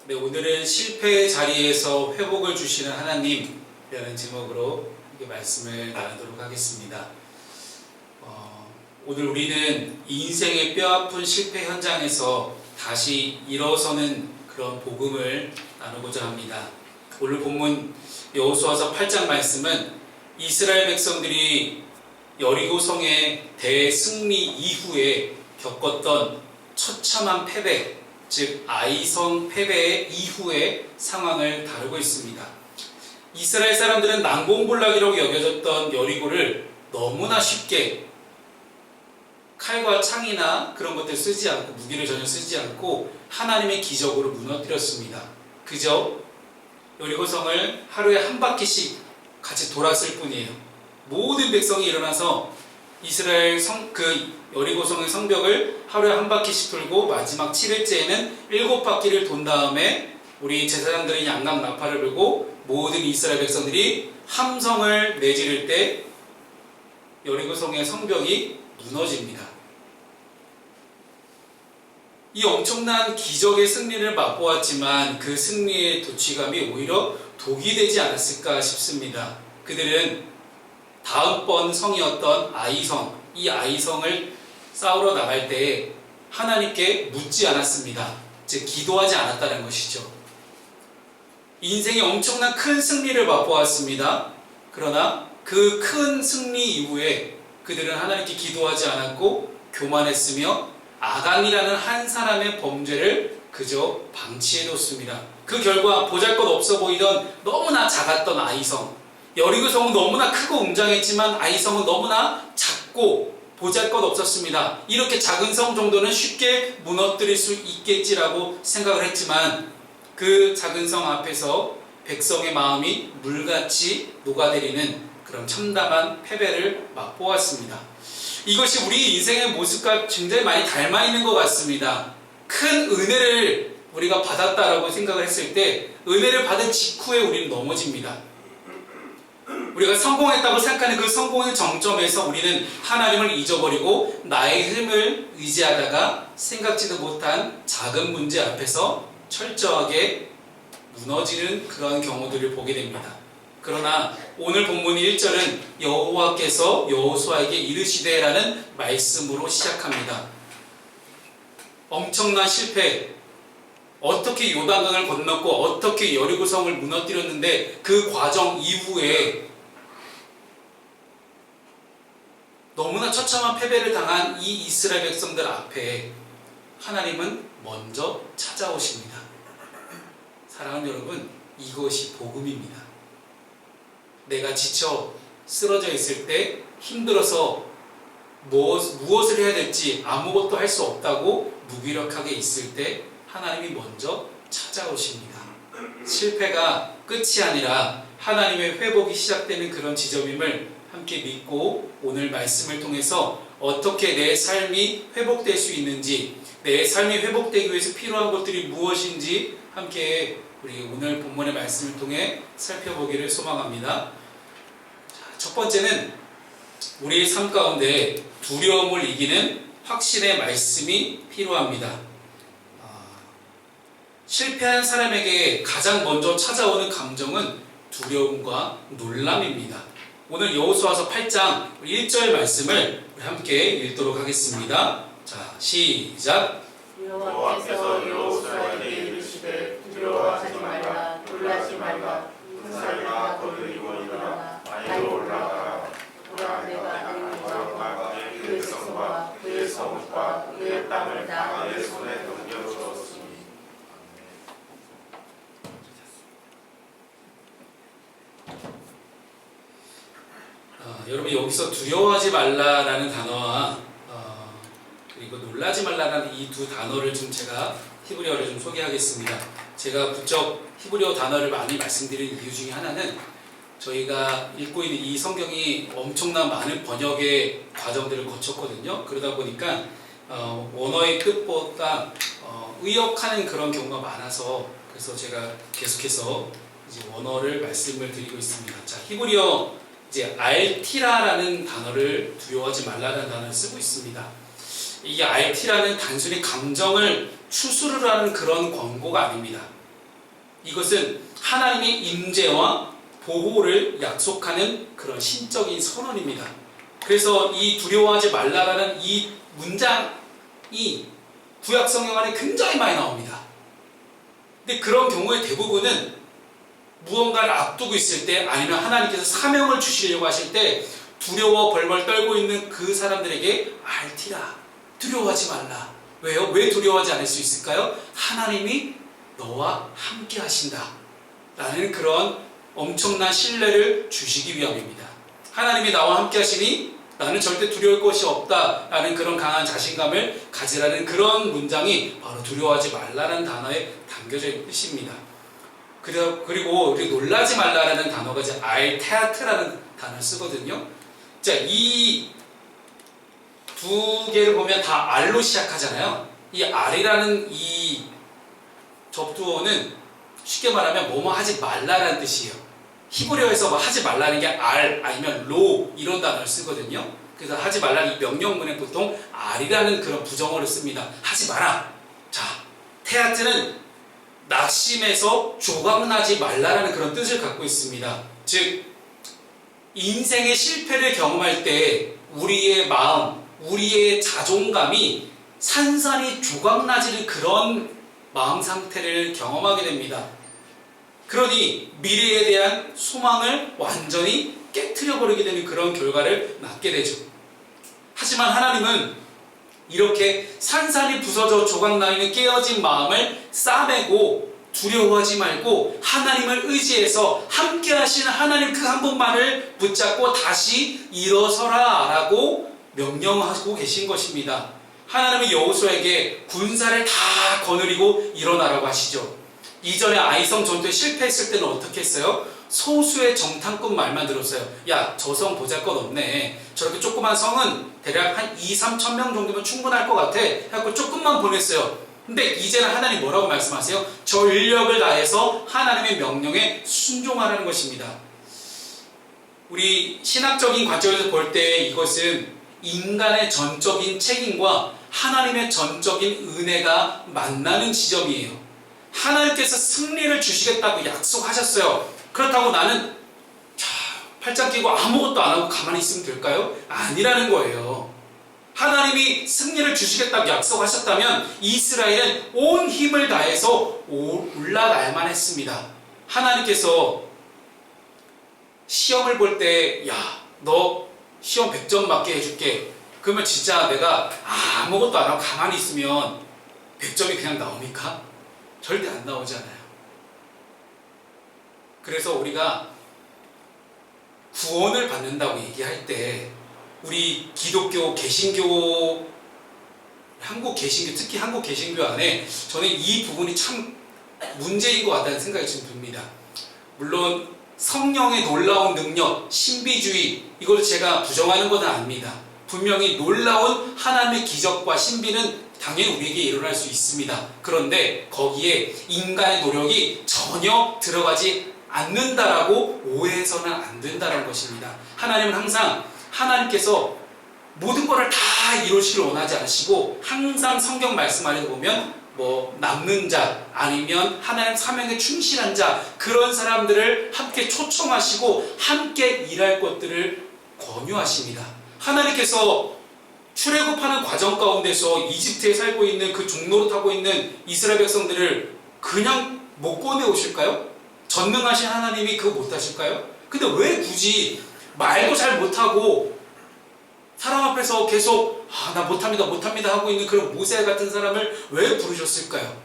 네, 오늘은 실패의 자리에서 회복을 주시는 하나님이라는 제목으로 말씀을 나누도록 하겠습니다. 오늘 우리는 인생의 뼈아픈 실패 현장에서 다시 일어서는 그런 복음을 나누고자 합니다. 오늘 본문 여호수아서 8장 말씀은 이스라엘 백성들이 여리고성의 대승리 이후에 겪었던 처참한 패배, 즉 아이성 패배 이후의 상황을 다루고 있습니다. 이스라엘 사람들은 난공불락이라고 여겨졌던 여리고를 너무나 쉽게 칼과 창이나 그런 것들 쓰지 않고, 무기를 전혀 쓰지 않고 하나님의 기적으로 무너뜨렸습니다. 그저 여리고성을 하루에 한 바퀴씩 같이 돌았을 뿐이에요. 모든 백성이 일어나서 이스라엘 여리고성의 성벽을 하루에 한 바퀴씩 돌고 마지막 7일째에는 7바퀴를 돈 다음에 우리 제사장들이 양각 나팔을 불고 모든 이스라엘 백성들이 함성을 내지를 때 여리고성의 성벽이 무너집니다. 이 엄청난 기적의 승리를 맛보았지만 그 승리의 도취감이 오히려 독이 되지 않았을까 싶습니다. 그들은 다음번 성이었던 아이성, 이 아이성을 싸우러 나갈 때 하나님께 묻지 않았습니다. 즉 기도하지 않았다는 것이죠. 인생의 엄청난 큰 승리를 맛보았습니다. 그러나 그 큰 승리 이후에 그들은 하나님께 기도하지 않았고 교만했으며 아강이라는 한 사람의 범죄를 그저 방치해뒀습니다. 그 결과 보잘것없어 보이던 너무나 작았던 아이성, 여리고성은 너무나 크고 웅장했지만 아이성은 너무나 작고 보잘것없었습니다. 이렇게 작은 성 정도는 쉽게 무너뜨릴 수 있겠지라고 생각을 했지만 그 작은 성 앞에서 백성의 마음이 물같이 녹아내리는 그런 참담한 패배를 맛보았습니다. 이것이 우리 인생의 모습과 굉장히 많이 닮아 있는 것 같습니다. 큰 은혜를 우리가 받았다라고 생각을 했을 때 은혜를 받은 직후에 우리는 넘어집니다. 우리가 성공했다고 생각하는 그 성공의 정점에서 우리는 하나님을 잊어버리고 나의 힘을 의지하다가 생각지도 못한 작은 문제 앞에서 철저하게 무너지는 그런 경우들을 보게 됩니다. 그러나 오늘 본문 1절은 여호와께서 여호수아에게 이르시되라는 말씀으로 시작합니다. 엄청난 실패, 어떻게 요단강을 건넜고 어떻게 여리고성을 무너뜨렸는데 그 과정 이후에 너무나 처참한 패배를 당한 이 이스라엘 백성들 앞에 하나님은 먼저 찾아오십니다. 사랑하는 여러분, 이것이 복음입니다. 내가 지쳐 쓰러져 있을 때 힘들어서 무엇을 해야 될지 아무것도 할 수 없다고 무기력하게 있을 때 하나님이 먼저 찾아오십니다. 실패가 끝이 아니라 하나님의 회복이 시작되는 그런 지점임을 함께 믿고 오늘 말씀을 통해서 어떻게 내 삶이 회복될 수 있는지, 내 삶이 회복되기 위해서 필요한 것들이 무엇인지 함께 우리 오늘 본문의 말씀을 통해 살펴보기를 소망합니다. 첫 번째는 우리의 삶 가운데 두려움을 이기는 확신의 말씀이 필요합니다. 실패한 사람에게 가장 먼저 찾아오는 감정은 두려움과 놀람입니다. 오늘 여호수아서 8장 1절 말씀을 함께 읽도록 하겠습니다. 자, 시작. 여호와께서 여호수아에게 이르시되 두려워하지 말라, 놀라지 말라. 큰 산이나 거느리고 일어나 아이로 올라가라. 보라, 내가 너희와 그의 백성과 그의 성읍과 그의 땅을 다 내 손에 넘겨주었으니. 여러분, 여기서 두려워하지 말라라는 단어와 그리고 놀라지 말라라는 이 두 단어를 좀 제가 히브리어를 좀 소개하겠습니다. 제가 부쩍 히브리어 단어를 많이 말씀드리는 이유 중에 하나는 저희가 읽고 있는 이 성경이 엄청난 많은 번역의 과정들을 거쳤거든요. 그러다 보니까 원어의 뜻보다 의역하는 그런 경우가 많아서, 그래서 제가 계속해서 이제 원어를 말씀을 드리고 있습니다. 자, 히브리어 이제 알티라라는 단어를, 두려워하지 말라라는 단어를 쓰고 있습니다. 이게 알티라는 단순히 감정을 추스르라는 그런 권고가 아닙니다. 이것은 하나님의 임재와 보호를 약속하는 그런 신적인 선언입니다. 그래서 이 두려워하지 말라라는 이 문장이 구약 성경 안에 굉장히 많이 나옵니다. 근데 그런 경우에 대부분은 무언가를 앞두고 있을 때 아니면 하나님께서 사명을 주시려고 하실 때 두려워 벌벌 떨고 있는 그 사람들에게 알티라, 두려워하지 말라. 왜요? 왜 두려워하지 않을 수 있을까요? 하나님이 너와 함께 하신다 라는 그런 엄청난 신뢰를 주시기 위함입니다. 하나님이 나와 함께 하시니 나는 절대 두려울 것이 없다 라는 그런 강한 자신감을 가지라는 그런 문장이 바로 두려워하지 말라는 단어에 담겨져 있는 뜻입니다. 그리고 우리 놀라지 말라라는 단어가 이제 알테아트라는 단어를 쓰거든요. 자, 이 두 개를 보면 다 알로 시작하잖아요. 이 알이라는 이 접두어는 쉽게 말하면 뭐뭐 하지 말라라는 뜻이에요. 히브리어에서 뭐 하지 말라는 게 알 아니면 로 이런 단어를 쓰거든요. 그래서 하지 말라는 이 명령문에 보통 알이라는 그런 부정어를 씁니다. 하지 마라. 자, 테아트는 낙심해서 조각나지 말라라는 그런 뜻을 갖고 있습니다. 즉 인생의 실패를 경험할 때 우리의 마음, 우리의 자존감이 산산이 조각나지는 그런 마음 상태를 경험하게 됩니다. 그러니 미래에 대한 소망을 완전히 깨트려버리게 되는 그런 결과를 낳게 되죠. 하지만 하나님은 이렇게 산산이 부서져 조각나 있는 깨어진 마음을 싸매고 두려워하지 말고 하나님을 의지해서 함께 하시는 하나님 그 한 분만을 붙잡고 다시 일어서라 라고 명령하고 계신 것입니다. 하나님은 여호수아에게 군사를 다 거느리고 일어나라고 하시죠. 이전에 아이성 전투에 실패했을 때는 어떻게 했어요? 소수의 정탐꾼 말만 들었어요. 야, 저 성 보잘것없네. 저렇게 조그만 성은 대략 한 2-3천 명 정도면 충분할 것 같아. 해갖고 조금만 보냈어요. 근데 이제는 하나님 뭐라고 말씀하세요? 전력을 다해서 하나님의 명령에 순종하라는 것입니다. 우리 신학적인 관점에서 볼 때 이것은 인간의 전적인 책임과 하나님의 전적인 은혜가 만나는 지점이에요. 하나님께서 승리를 주시겠다고 약속하셨어요. 그렇다고 나는 팔짱 끼고 아무것도 안 하고 가만히 있으면 될까요? 아니라는 거예요. 하나님이 승리를 주시겠다고 약속하셨다면 이스라엘은 온 힘을 다해서 올라가야만 했습니다. 하나님께서 시험을 볼 때, 야, 너 시험 100점 맞게 해줄게. 그러면 진짜 내가 아무것도 안 하고 가만히 있으면 100점이 그냥 나옵니까? 절대 안 나오잖아요. 그래서 우리가 구원을 받는다고 얘기할 때 우리 기독교, 개신교, 한국 개신교, 특히 한국 개신교 안에 저는 이 부분이 참 문제인 것 같다는 생각이 좀 듭니다. 물론 성령의 놀라운 능력, 신비주의, 이걸 제가 부정하는 건 아닙니다. 분명히 놀라운 하나님의 기적과 신비는 당연히 우리에게 일어날 수 있습니다. 그런데 거기에 인간의 노력이 전혀 들어가지 않는다라고 오해해서는 안 된다는 것입니다. 하나님은 항상 하나님께서 모든 것을 다 이루시길 원하지 않으시고 항상 성경 말씀 안에도 보면 남는 자 아니면 하나님 사명에 충실한 자 그런 사람들을 함께 초청하시고 함께 일할 것들을 권유하십니다. 하나님께서 출애굽하는 과정 가운데서 이집트에 살고 있는 그 종로를 타고 있는 이스라엘 백성들을 그냥 못 꺼내오실까요? 전능하신 하나님이 그거 못하실까요? 근데 왜 굳이 말도 잘 못하고 사람 앞에서 계속 나 못합니다 하고 있는 그런 모세 같은 사람을 왜 부르셨을까요?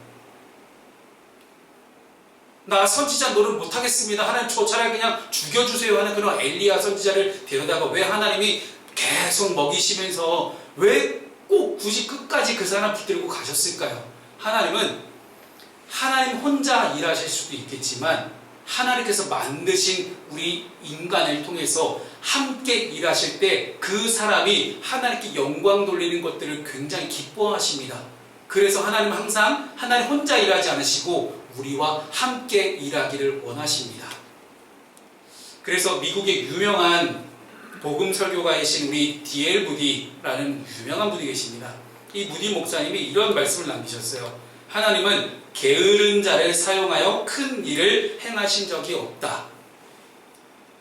나 선지자 노릇 못하겠습니다. 하나님 저 차라리 그냥 죽여주세요 하는 그런 엘리야 선지자를 데려다가 왜 하나님이 계속 먹이시면서 왜 꼭 굳이 끝까지 그 사람 붙들고 가셨을까요? 하나님은 하나님 혼자 일하실 수도 있겠지만 하나님께서 만드신 우리 인간을 통해서 함께 일하실 때 그 사람이 하나님께 영광 돌리는 것들을 굉장히 기뻐하십니다. 그래서 하나님은 항상 하나님 혼자 일하지 않으시고 우리와 함께 일하기를 원하십니다. 그래서 미국의 유명한 복음 설교가이신 우리 D.L. 무디라는 유명한 분이 계십니다. 이 무디 목사님이 이런 말씀을 남기셨어요. 하나님은 게으른 자를 사용하여 큰 일을 행하신 적이 없다.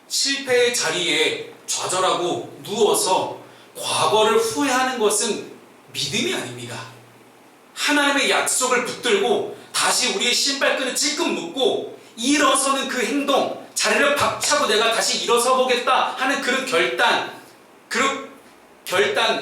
실패의 자리에 좌절하고 누워서 과거를 후회하는 것은 믿음이 아닙니다. 하나님의 약속을 붙들고 다시 우리의 신발끈을 찔끔 묶고 일어서는 그 행동, 자리를 박차고 내가 다시 일어서 보겠다 하는 그런 결단,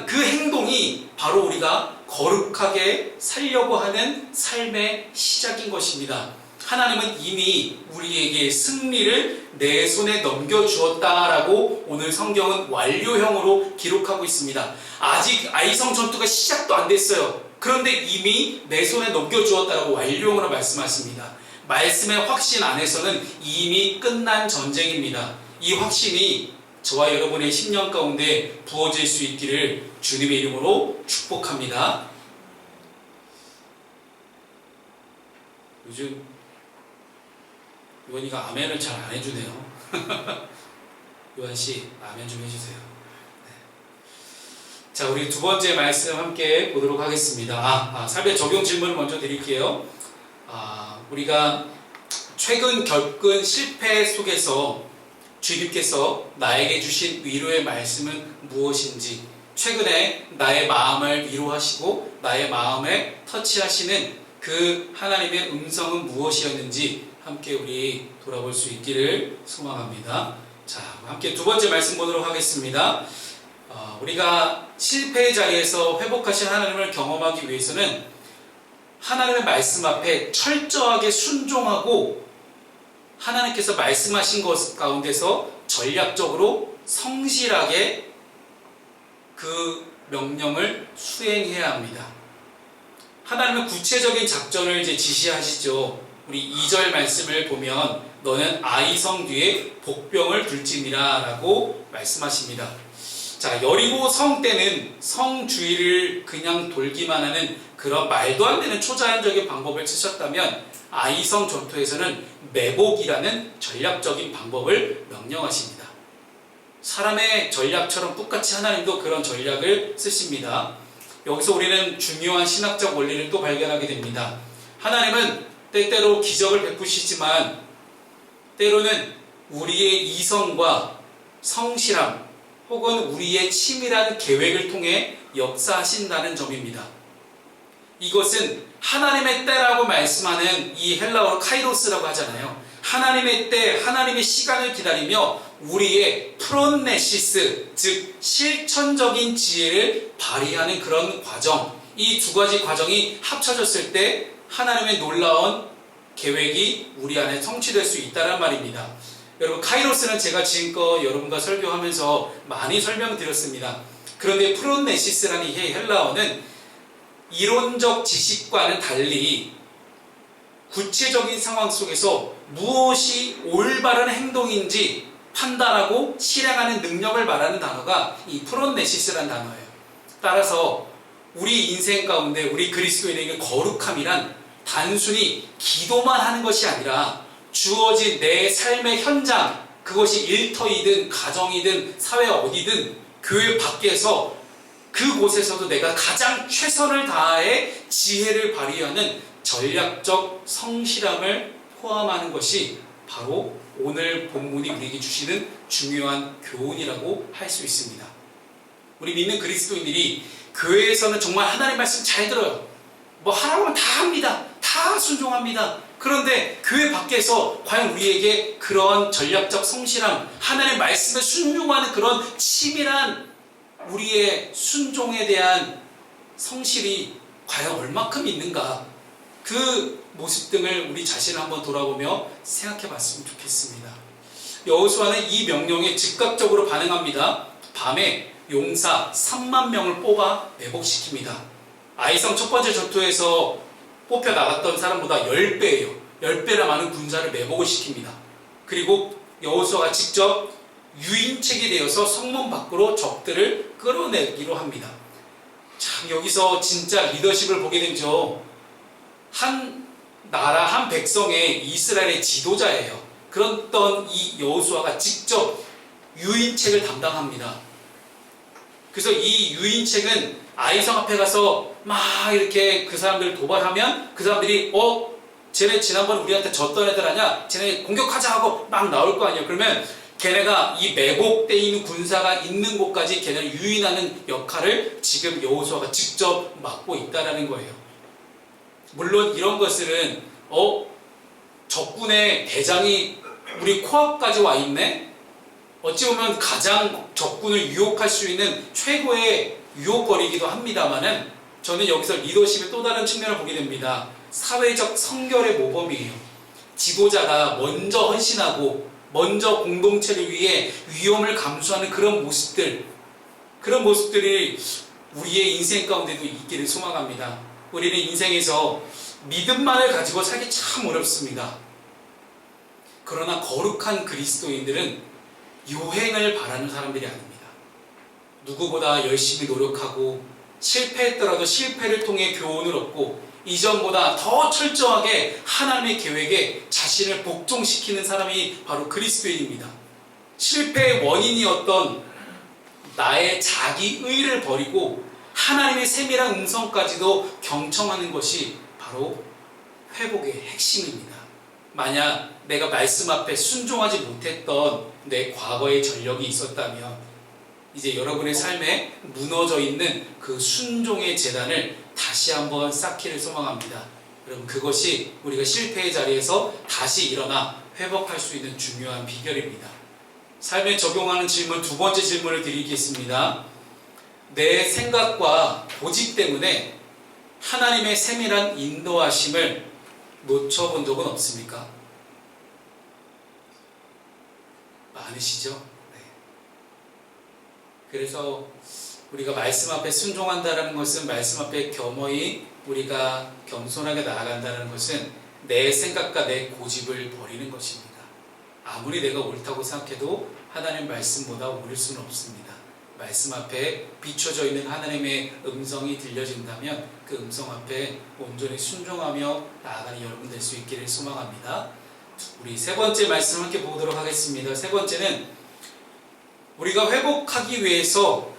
그 행동이 바로 우리가 거룩하게 살려고 하는 삶의 시작인 것입니다. 하나님은 이미 우리에게 승리를 내 손에 넘겨주었다라고 오늘 성경은 완료형으로 기록하고 있습니다. 아직 아이성 전투가 시작도 안 됐어요. 그런데 이미 내 손에 넘겨주었다라고 완료형으로 말씀하십니다. 말씀의 확신 안에서는 이미 끝난 전쟁입니다. 이 확신이 저와 여러분의 10년 가운데 부어질 수 있기를 주님의 이름으로 축복합니다. 요즘 요한이가 아멘을 잘 안 해주네요. 요한씨 아멘 좀 해주세요. 네. 자, 우리 두 번째 말씀 함께 보도록 하겠습니다. 삶의 적용 질문을 먼저 드릴게요. 우리가 최근 겪은 실패 속에서 주님께서 나에게 주신 위로의 말씀은 무엇인지, 최근에 나의 마음을 위로하시고 나의 마음에 터치하시는 그 하나님의 음성은 무엇이었는지 함께 우리 돌아볼 수 있기를 소망합니다. 자, 함께 두 번째 말씀 보도록 하겠습니다. 우리가 실패의 자리에서 회복하신 하나님을 경험하기 위해서는 하나님의 말씀 앞에 철저하게 순종하고 하나님께서 말씀하신 것 가운데서 전략적으로 성실하게 그 명령을 수행해야 합니다. 하나님은 구체적인 작전을 지시하시죠. 우리 2절 말씀을 보면 너는 아이성 뒤에 복병을 둘지니라 라고 말씀하십니다. 자, 여리고 성 때는 성 주위를 그냥 돌기만 하는 그런 말도 안 되는 초자연적인 방법을 쓰셨다면 아이성 전투에서는 매복이라는 전략적인 방법을 명령하십니다. 사람의 전략처럼 똑같이 하나님도 그런 전략을 쓰십니다. 여기서 우리는 중요한 신학적 원리를 또 발견하게 됩니다. 하나님은 때때로 기적을 베푸시지만 때로는 우리의 이성과 성실함 혹은 우리의 치밀한 계획을 통해 역사하신다는 점입니다. 이것은 하나님의 때라고 말씀하는 이 헬라어로 카이로스라고 하잖아요. 하나님의 때, 하나님의 시간을 기다리며 우리의 프론네시스, 즉 실천적인 지혜를 발휘하는 그런 과정, 이 두 가지 과정이 합쳐졌을 때 하나님의 놀라운 계획이 우리 안에 성취될 수 있다는 말입니다. 여러분, 카이로스는 제가 지금껏 여러분과 설교하면서 많이 설명드렸습니다. 그런데 프론네시스라는 이 헬라어는 이론적 지식과는 달리 구체적인 상황 속에서 무엇이 올바른 행동인지 판단하고 실행하는 능력을 말하는 단어가 이 프론네시스라는 단어예요. 따라서 우리 인생 가운데 우리 그리스도인에게 거룩함이란 단순히 기도만 하는 것이 아니라 주어진 내 삶의 현장, 그것이 일터이든 가정이든 사회 어디든 교회 밖에서 그곳에서도 내가 가장 최선을 다해 지혜를 발휘하는 전략적 성실함을 포함하는 것이 바로 오늘 본문이 우리에게 주시는 중요한 교훈이라고 할 수 있습니다. 우리 믿는 그리스도인들이 교회에서는 정말 하나님 말씀 잘 들어요. 뭐 하라고 하면 다 합니다. 다 순종합니다. 그런데 교회 밖에서 과연 우리에게 그런 전략적 성실함, 하나님의 말씀에 순종하는 그런 치밀한 우리의 순종에 대한 성실이 과연 얼마큼 있는가, 그 모습 등을 우리 자신을 한번 돌아보며 생각해 봤으면 좋겠습니다. 여호수아는 이 명령에 즉각적으로 반응합니다. 밤에 용사 3만 명을 뽑아 매복시킵니다. 아이성 첫 번째 전투에서 뽑혀 나갔던 사람보다 10배예요. 10배나 많은 군사를 매복을 시킵니다. 그리고 여호수아가 직접 유인책이 되어서 성문 밖으로 적들을 끌어내기로 합니다. 참, 여기서 진짜 리더십을 보게 되죠. 한 나라, 한 백성의 이스라엘의 지도자예요. 그랬던 이 여호수아가 직접 유인책을 담당합니다. 그래서 이 유인책은 아이성 앞에 가서 막 이렇게 그 사람들을 도발하면 그 사람들이 쟤네 지난번에 우리한테 졌던 애들 아니야? 쟤네 공격하자 하고 막 나올 거 아니에요. 그러면 걔네가 이 매복되어 있는 군사가 있는 곳까지 걔네를 유인하는 역할을 지금 여호수아가 직접 맡고 있다라는 거예요. 물론 이런 것들은 적군의 대장이 우리 코앞까지 와 있네? 어찌 보면 가장 적군을 유혹할 수 있는 최고의 유혹거리이기도 합니다만은 저는 여기서 리더십의 또 다른 측면을 보게 됩니다. 사회적 성결의 모범이에요. 지도자가 먼저 헌신하고 먼저 공동체를 위해 위험을 감수하는 그런 모습들이 우리의 인생 가운데도 있기를 소망합니다. 우리는 인생에서 믿음만을 가지고 살기 참 어렵습니다. 그러나 거룩한 그리스도인들은 요행을 바라는 사람들이 아닙니다. 누구보다 열심히 노력하고 실패했더라도 실패를 통해 교훈을 얻고 이전보다 더 철저하게 하나님의 계획에 자신을 복종시키는 사람이 바로 그리스도인입니다. 실패의 원인이었던 나의 자기의를 버리고 하나님의 세밀한 음성까지도 경청하는 것이 바로 회복의 핵심입니다. 만약 내가 말씀 앞에 순종하지 못했던 내 과거의 전력이 있었다면 이제 여러분의 삶에 무너져 있는 그 순종의 재단을 다시 한번 쌓기를 소망합니다. 여러분, 그것이 우리가 실패의 자리에서 다시 일어나 회복할 수 있는 중요한 비결입니다. 삶에 적용하는 질문, 두 번째 질문을 드리겠습니다. 내 생각과 고집 때문에 하나님의 세밀한 인도하심을 놓쳐본 적은 없습니까? 많으시죠? 네. 그래서 우리가 말씀 앞에 순종한다는 것은, 말씀 앞에 겸허히 우리가 겸손하게 나아간다는 것은 내 생각과 내 고집을 버리는 것입니다. 아무리 내가 옳다고 생각해도 하나님 말씀보다 옳을 수는 없습니다. 말씀 앞에 비춰져 있는 하나님의 음성이 들려진다면 그 음성 앞에 온전히 순종하며 나아가는 여러분 될 수 있기를 소망합니다. 우리 세 번째 말씀 함께 보도록 하겠습니다. 세 번째는 우리가 회복하기 위해서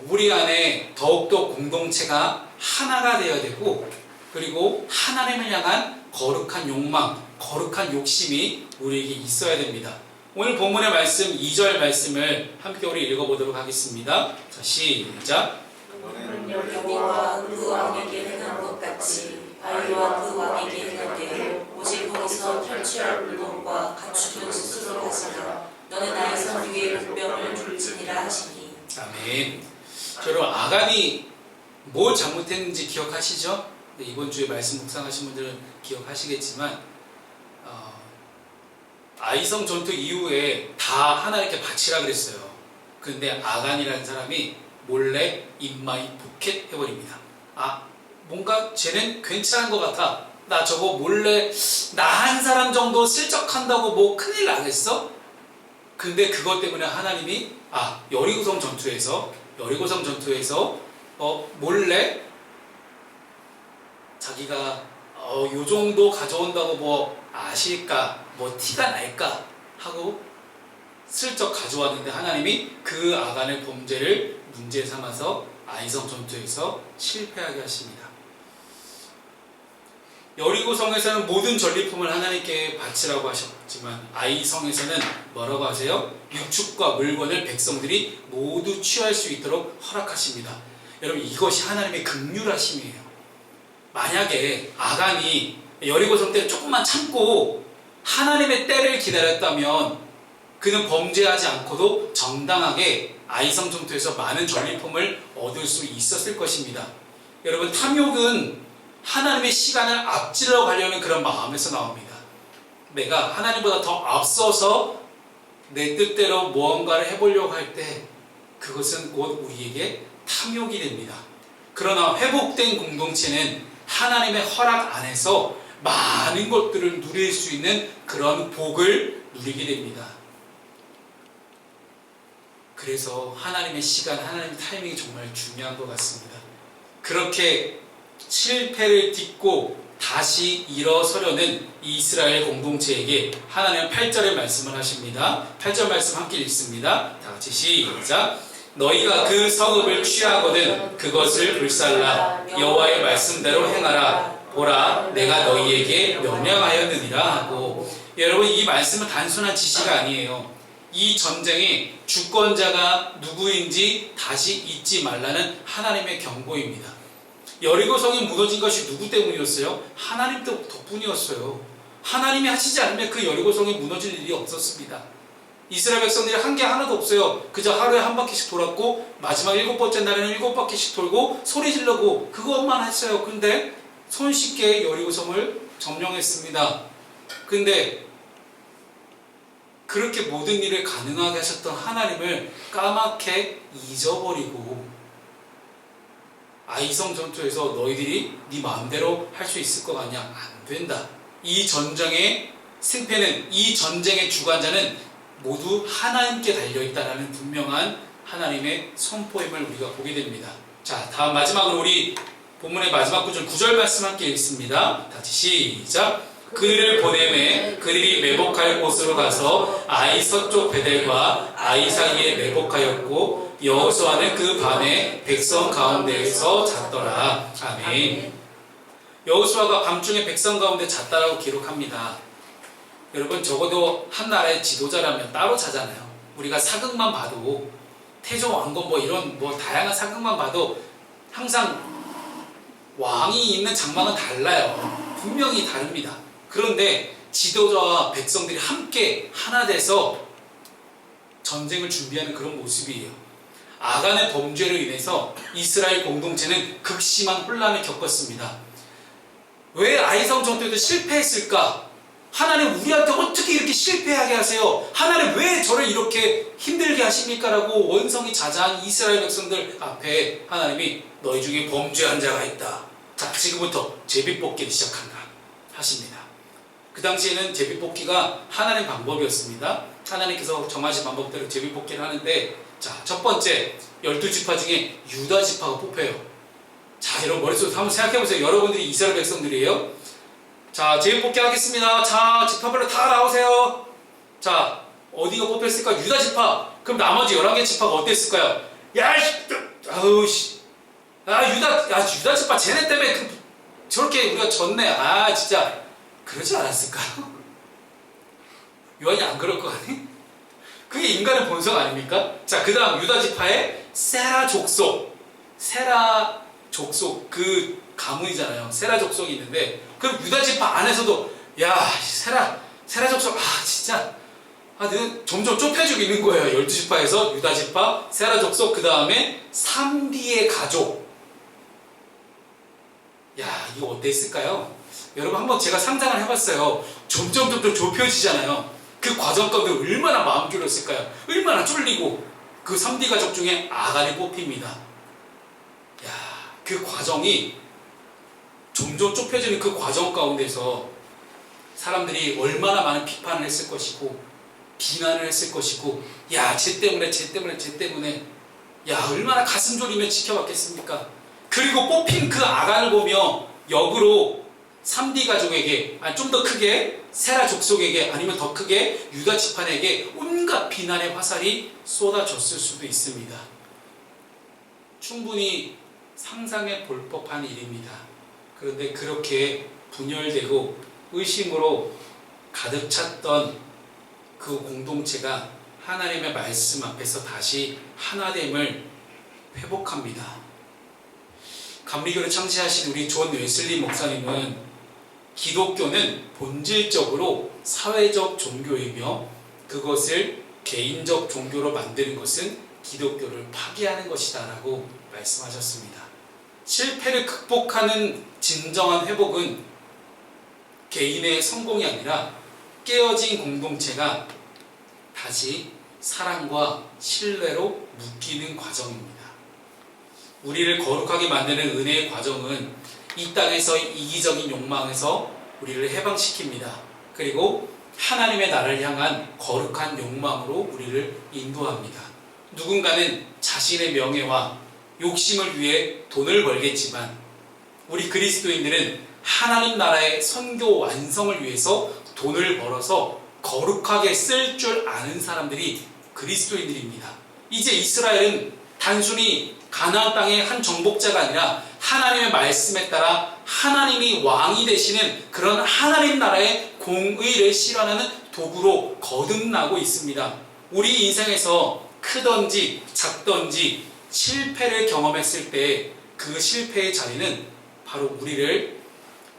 우리 안에 더욱더 공동체가 하나가 되어야 되고, 그리고 하나님을 향한 거룩한 욕망, 거룩한 욕심이 우리에게 있어야 됩니다. 오늘 본문의 말씀 2절 말씀을 함께 우리 읽어보도록 하겠습니다. 자, 시작. 너는 여호와 그 왕에게 행한 것 같이 아이와 그 왕에게 행하되 오직 거기서 탈취할 물건과 가축은 스스로 가지라. 너는 아이성 위에 복병을 둘지니라 하시니. 아멘. 여러분, 아간이 뭘 잘못했는지 기억하시죠? 이번 주에 말씀 묵상하신 분들은 기억하시겠지만 아이성 전투 이후에 다 하나님께 바치라 그랬어요. 근데 아간이라는 사람이 몰래 입마이 포켓 해버립니다. 뭔가 쟤는 괜찮은 것 같아. 나 저거 몰래 나 한 사람 정도 슬쩍한다고 뭐 큰일 나겠어? 근데 그것 때문에 하나님이 여리고성 전투에서 몰래 자기가 요 정도 가져온다고 뭐 아실까, 뭐 티가 날까 하고 슬쩍 가져왔는데 하나님이 그 아간의 범죄를 문제 삼아서 아이성 전투에서 실패하게 하십니다. 여리고성에서는 모든 전리품을 하나님께 바치라고 하셨지만 아이성에서는 뭐라고 하세요? 유축과 물건을 백성들이 모두 취할 수 있도록 허락하십니다. 여러분, 이것이 하나님의 긍휼하심이에요. 만약에 아간이 여리고성 때는 조금만 참고 하나님의 때를 기다렸다면 그는 범죄하지 않고도 정당하게 아이성 전투에서 많은 전리품을 얻을 수 있었을 것입니다. 여러분, 탐욕은 하나님의 시간을 앞질러 가려는 그런 마음에서 나옵니다. 내가 하나님보다 더 앞서서 내 뜻대로 무언가를 해보려고 할 때 그것은 곧 우리에게 탐욕이 됩니다. 그러나 회복된 공동체는 하나님의 허락 안에서 많은 것들을 누릴 수 있는 그런 복을 누리게 됩니다. 그래서 하나님의 시간, 하나님의 타이밍이 정말 중요한 것 같습니다. 그렇게 실패를 딛고 다시 일어서려는 이스라엘 공동체에게 하나님은 8절의 말씀을 하십니다. 8절 말씀 함께 읽습니다. 다 같이 시작. 너희가 그 성읍을 취하거든 그것을 불살라 여호와의 말씀대로 행하라. 보라, 내가 너희에게 명령하였느니라 하고, 여러분, 이 말씀은 단순한 지시가 아니에요. 이 전쟁의 주권자가 누구인지 다시 잊지 말라는 하나님의 경고입니다. 여리고성이 무너진 것이 누구 때문이었어요? 하나님 덕분이었어요. 하나님이 하시지 않으면 그 여리고성이 무너질 일이 없었습니다. 이스라엘 백성들이 한 게 하나도 없어요. 그저 하루에 한 바퀴씩 돌았고 마지막 7번째 날에는 7바퀴씩 돌고 소리 지르고 그것만 했어요. 근데 손쉽게 여리고성을 점령했습니다. 근데 그렇게 모든 일을 가능하게 하셨던 하나님을 까맣게 잊어버리고 아이성 전투에서 너희들이 네 마음대로 할 수 있을 것 같냐? 안 된다. 이 전쟁의 승패는, 이 전쟁의 주관자는 모두 하나님께 달려있다라는 분명한 하나님의 선포임을 우리가 보게 됩니다. 자, 다음 마지막으로 우리 본문의 마지막 구절 9절 말씀 함께 읽습니다. 다시 시작. 그들을 보내매 그들이 매복할 곳으로 가서 아이 서쪽 베델과 아이 사이에 매복하였고 여호수아는 그 밤에 백성 가운데에서 잤더라. 아멘. 여호수아가 밤중에 백성 가운데 잤다라고 기록합니다. 여러분, 적어도 한 나라의 지도자라면 따로 자잖아요. 우리가 사극만 봐도 태조 왕건 뭐 이런 뭐 다양한 사극만 봐도 항상 왕이 있는 장막은 달라요. 분명히 다릅니다. 그런데 지도자와 백성들이 함께 하나 돼서 전쟁을 준비하는 그런 모습이에요. 아간의 범죄로 인해서 이스라엘 공동체는 극심한 혼란을 겪었습니다. 왜 아이성 전투에도 실패했을까? 하나님, 우리한테 어떻게 이렇게 실패하게 하세요? 하나님, 왜 저를 이렇게 힘들게 하십니까? 라고 원성이 자자한 이스라엘 백성들 앞에 하나님이 너희 중에 범죄한 자가 있다. 자, 지금부터 제비뽑기를 시작한다 하십니다. 그 당시에는 제비뽑기가 하나님 방법이었습니다. 하나님께서 정하신 방법대로 제비뽑기를 하는데, 자, 첫 번째 12지파 중에 유다 지파가 뽑혀요. 자, 여러분 머릿속에 한번 생각해보세요. 여러분들이 이스라엘 백성들이에요. 자, 제비뽑기 하겠습니다. 자, 지파별로 다 나오세요. 자, 어디가 뽑혔을까? 유다 지파. 그럼 나머지 11개 지파가 어땠을까요? 야, 아우, 씨. 유다 지파 쟤네 때문에 저렇게 우리가 졌네. 아, 진짜. 그러지 않았을까요? 요한이 안 그럴 거 아니? 그게 인간의 본성 아닙니까? 자, 그 다음 유다 지파의 세라 족속. 세라 족속, 그 가문이잖아요. 세라 족속이 있는데, 그럼 유다 지파 안에서도 야, 세라 족속, 아, 진짜 점점 좁혀지고 있는 거예요. 12지파에서 유다 지파, 세라 족속, 그 다음에 3D의 가족. 야, 이거 어땠을까요? 여러분, 한번 제가 상상을 해봤어요. 점점 좁혀지잖아요. 그 과정 가운데 얼마나 마음 졸였을까요? 얼마나 쫄리고. 그 3D 가족 중에 아간이 뽑힙니다. 야, 그 과정이 점점 좁혀지는 그 과정 가운데서 사람들이 얼마나 많은 비판을 했을 것이고 비난을 했을 것이고, 야, 쟤 때문에 야, 얼마나 가슴 졸이며 지켜봤겠습니까? 그리고 뽑힌 그 아간을 보며 역으로 3D 가족에게, 아니 좀 더 크게 세라 족속에게, 아니면 더 크게 유다 지파에게 온갖 비난의 화살이 쏟아졌을 수도 있습니다. 충분히 상상해 볼 법한 일입니다. 그런데 그렇게 분열되고 의심으로 가득 찼던 그 공동체가 하나님의 말씀 앞에서 다시 하나됨을 회복합니다. 감리교를 창시하신 우리 존 웨슬리 목사님은 기독교는 본질적으로 사회적 종교이며 그것을 개인적 종교로 만드는 것은 기독교를 파괴하는 것이다 라고 말씀하셨습니다. 실패를 극복하는 진정한 회복은 개인의 성공이 아니라 깨어진 공동체가 다시 사랑과 신뢰로 묶이는 과정입니다. 우리를 거룩하게 만드는 은혜의 과정은 이 땅에서 이기적인 욕망에서 우리를 해방시킵니다. 그리고 하나님의 나라를 향한 거룩한 욕망으로 우리를 인도합니다. 누군가는 자신의 명예와 욕심을 위해 돈을 벌겠지만 우리 그리스도인들은 하나님 나라의 선교 완성을 위해서 돈을 벌어서 거룩하게 쓸 줄 아는 사람들이 그리스도인들입니다. 이제 이스라엘은 단순히 가나안 땅의 한 정복자가 아니라 하나님의 말씀에 따라 하나님이 왕이 되시는 그런 하나님 나라의 공의를 실현하는 도구로 거듭나고 있습니다. 우리 인생에서 크든지 작든지 실패를 경험했을 때 그 실패의 자리는 바로 우리를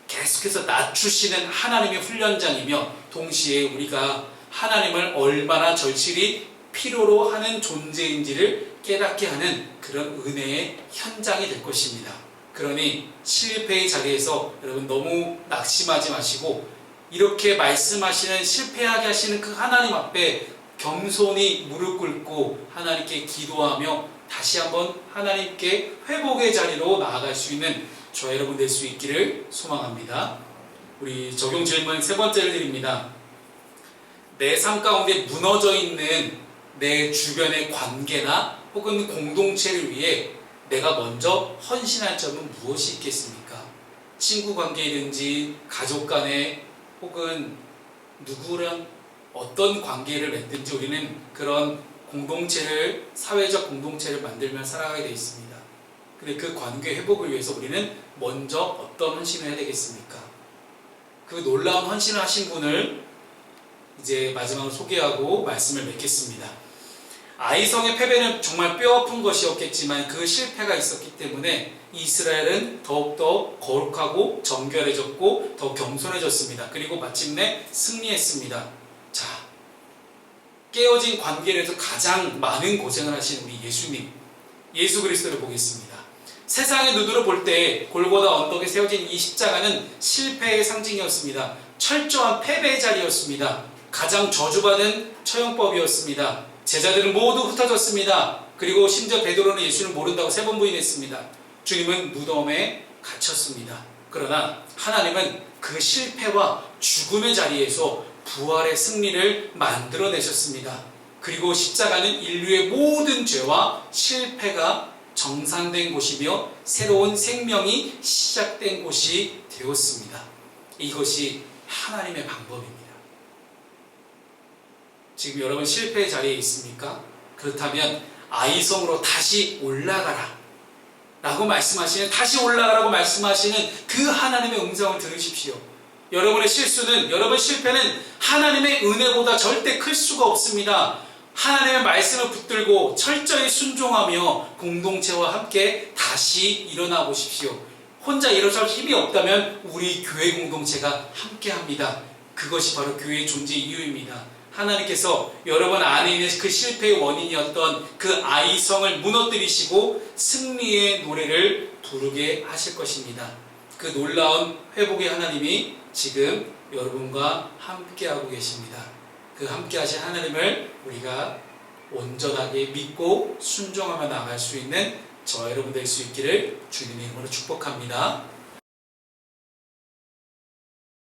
계속해서 낮추시는 하나님의 훈련장이며 동시에 우리가 하나님을 얼마나 절실히 필요로 하는 존재인지를 깨닫게 하는 그런 은혜의 현장이 될 것입니다. 그러니 실패의 자리에서 여러분 너무 낙심하지 마시고 이렇게 말씀하시는 실패하게 하시는 그 하나님 앞에 겸손히 무릎 꿇고 하나님께 기도하며 다시 한번 하나님께 회복의 자리로 나아갈 수 있는 저와 여러분 될 수 있기를 소망합니다. 우리 적용 질문 세 번째를 드립니다. 내 삶 가운데 무너져 있는 내 주변의 관계나 혹은 공동체를 위해 내가 먼저 헌신할 점은 무엇이 있겠습니까? 친구 관계이든지 가족 간에 혹은 누구랑 어떤 관계를 맺든지 우리는 그런 공동체를, 사회적 공동체를 만들며 살아가게 되어 있습니다. 근데 그 관계 회복을 위해서 우리는 먼저 어떤 헌신을 해야 되겠습니까? 그 놀라운 헌신을 하신 분을 이제 마지막으로 소개하고 말씀을 맺겠습니다. 아이성의 패배는 정말 뼈아픈 것이었겠지만 그 실패가 있었기 때문에 이스라엘은 더욱더 거룩하고 정결해졌고 더 겸손해졌습니다. 그리고 마침내 승리했습니다. 자, 깨어진 관계를 해서 가장 많은 고생을 하신 우리 예수님, 예수 그리스도를 보겠습니다. 세상의 눈으로 볼 때 골고다 언덕에 세워진 이 십자가는 실패의 상징이었습니다. 철저한 패배의 자리였습니다. 가장 저주받은 처형법이었습니다. 제자들은 모두 흩어졌습니다. 그리고 심지어 베드로는 예수를 모른다고 3번 부인했습니다. 주님은 무덤에 갇혔습니다. 그러나 하나님은 그 실패와 죽음의 자리에서 부활의 승리를 만들어내셨습니다. 그리고 십자가는 인류의 모든 죄와 실패가 정산된 곳이며 새로운 생명이 시작된 곳이 되었습니다. 이것이 하나님의 방법입니다. 지금 여러분 실패의 자리에 있습니까? 그렇다면 아이성으로 다시 올라가라 라고 말씀하시는, 다시 올라가라고 말씀하시는 그 하나님의 음성을 들으십시오. 여러분의 실수는, 여러분 실패는 하나님의 은혜보다 절대 클 수가 없습니다. 하나님의 말씀을 붙들고 철저히 순종하며 공동체와 함께 다시 일어나 보십시오. 혼자 일어설 힘이 없다면 우리 교회 공동체가 함께합니다. 그것이 바로 교회의 존재 이유입니다. 하나님께서 여러분 안에 있는 그 실패의 원인이었던 그 아이성을 무너뜨리시고 승리의 노래를 부르게 하실 것입니다. 그 놀라운 회복의 하나님이 지금 여러분과 함께하고 계십니다. 그 함께하신 하나님을 우리가 온전하게 믿고 순종하며 나아갈 수 있는 저와 여러분 될 수 있기를 주님의 이름으로 축복합니다.